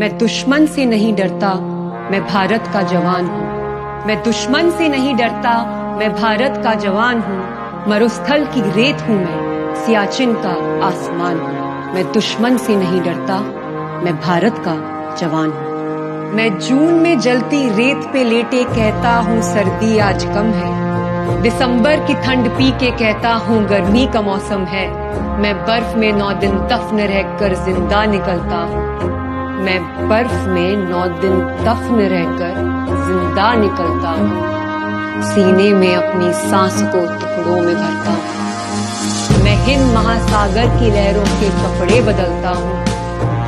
मैं दुश्मन से नहीं डरता, मैं भारत का जवान हूँ। मैं दुश्मन से नहीं डरता, मैं भारत का जवान हूँ। मरुस्थल की रेत हूँ मैं, सियाचिन का आसमान हूँ। मैं दुश्मन से नहीं डरता, मैं भारत का जवान हूँ। मैं जून में जलती रेत पे लेटे कहता हूँ सर्दी आज कम है। दिसंबर की ठंड पी के कहता हूँ गर्मी का मौसम है। मैं बर्फ में 9 दिन दफन रहकर जिंदा निकलता हूँ। मैं बर्फ में 9 दिन दफन रहकर जिंदा निकलता हूँ। सीने में अपनी सांस को टुकड़ों में भरता हूँ। मैं हिंद महासागर की लहरों के कपड़े बदलता हूँ।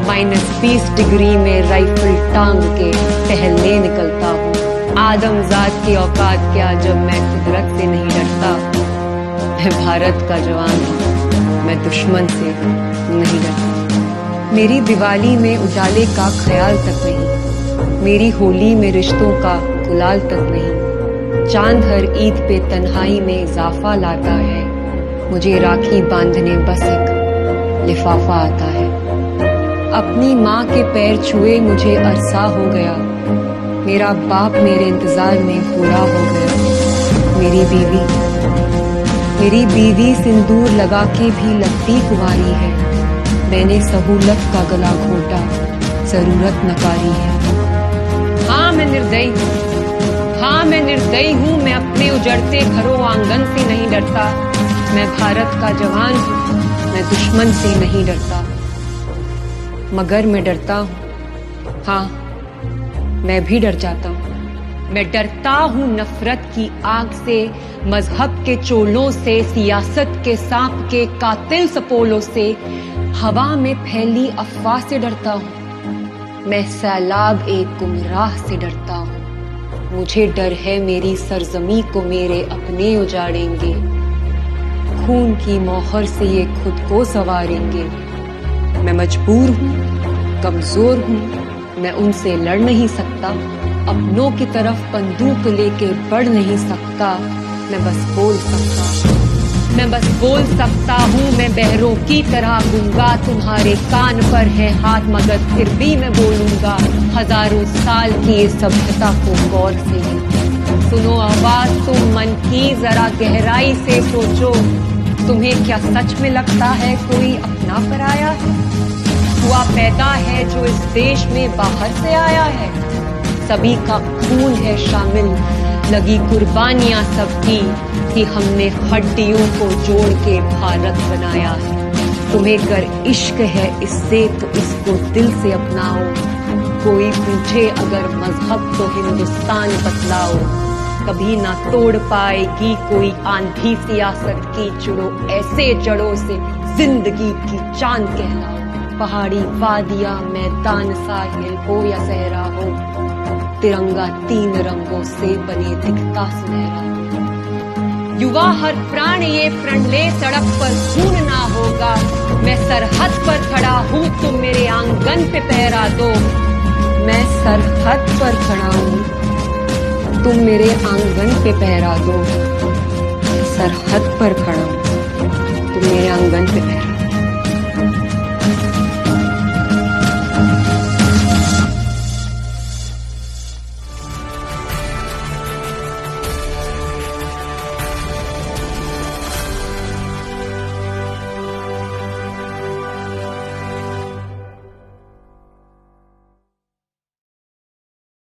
-20 डिग्री में राइफल टांग के टहलने निकलता हूँ। आदमजाद की औकात क्या जब मैं कुदरत से नहीं डरता। मैं भारत का जवान हूँ, मैं दुश्मन से नहीं डरता। मेरी दिवाली में उजाले का ख्याल तक नहीं, मेरी होली में रिश्तों का गुलाल तक नहीं। चांद हर ईद पे तन्हाई में इजाफा लाता है। मुझे राखी बांधने बस एक लिफाफा आता है। अपनी माँ के पैर छुए मुझे अरसा हो गया। मेरा बाप मेरे इंतजार में पूरा हो गया। मेरी बीवी सिंदूर लगा के भी लगती कुंवारी है। मैंने सहूलत का गला घोटा, जरूरत नकारी है। हाँ मैं निर्दयी हूँ, हाँ मैं निर्दयी हूँ। मैं अपने उजड़ते घरों आंगन से नहीं डरता। मैं भारत का जवान हूँ, मैं दुश्मन से नहीं डरता। मगर मैं डरता हूँ, हाँ मैं भी डर जाता हूँ। मैं डरता हूँ नफरत की आग से, मजहब के चोलों से, सियासत के सांप के कातिल सपोलों से। हवा में फैली अफवाह से डरता हूँ। मैं सैलाब एक गुमराह से डरता हूँ। मुझे डर है मेरी सरजमी को मेरे अपने उजाड़ेंगे। खून की मोहर से ये खुद को संवारेंगे। मैं मजबूर हूँ, कमजोर हूँ, मैं उनसे लड़ नहीं सकता। अपनों की तरफ बंदूक लेके बढ़ नहीं सकता। मैं बस बोल सकता हूँ। मैं बहरों की तरह गूंगा। तुम्हारे कान पर है हाथ मगर फिर भी मैं बोलूंगा। हजारों साल की ये सभ्यता को गौर से सुनो आवाज तुम मन की, जरा गहराई से सोचो। तुम्हें क्या सच में लगता है कोई अपना पराया है? हुआ पैदा है जो इस देश में बाहर से आया है। सभी का खून है शामिल, लगी कुर्बानियां सबकी कि हमने हड्डियों को जोड़ के भारत बनाया है। तुम्हें अगर इश्क है इससे तो इसको दिल से अपनाओ। कोई पूछे अगर मजहब तो हिंदुस्तान बतलाओ। कभी ना तोड़ पाएगी कोई आंधी सियासत की। जुड़ो ऐसे जड़ों से जिंदगी की चांद कहलाओ। पहाड़ी वादियां मैदान साहिल हो या सहरा हो, तिरंगा 3 रंगों से बने दिखता सुनहरा। युवा हर प्राण ये प्रण ले, सड़क पर खून ना होगा। मैं सरहद पर खड़ा हूँ, तुम मेरे आंगन पे पहरा दो। मैं सरहद पर खड़ा हूँ, तुम मेरे आंगन पे पहरा दो। सरहद पर खड़ा हूँ, तुम मेरे आंगन पे पहरा दो।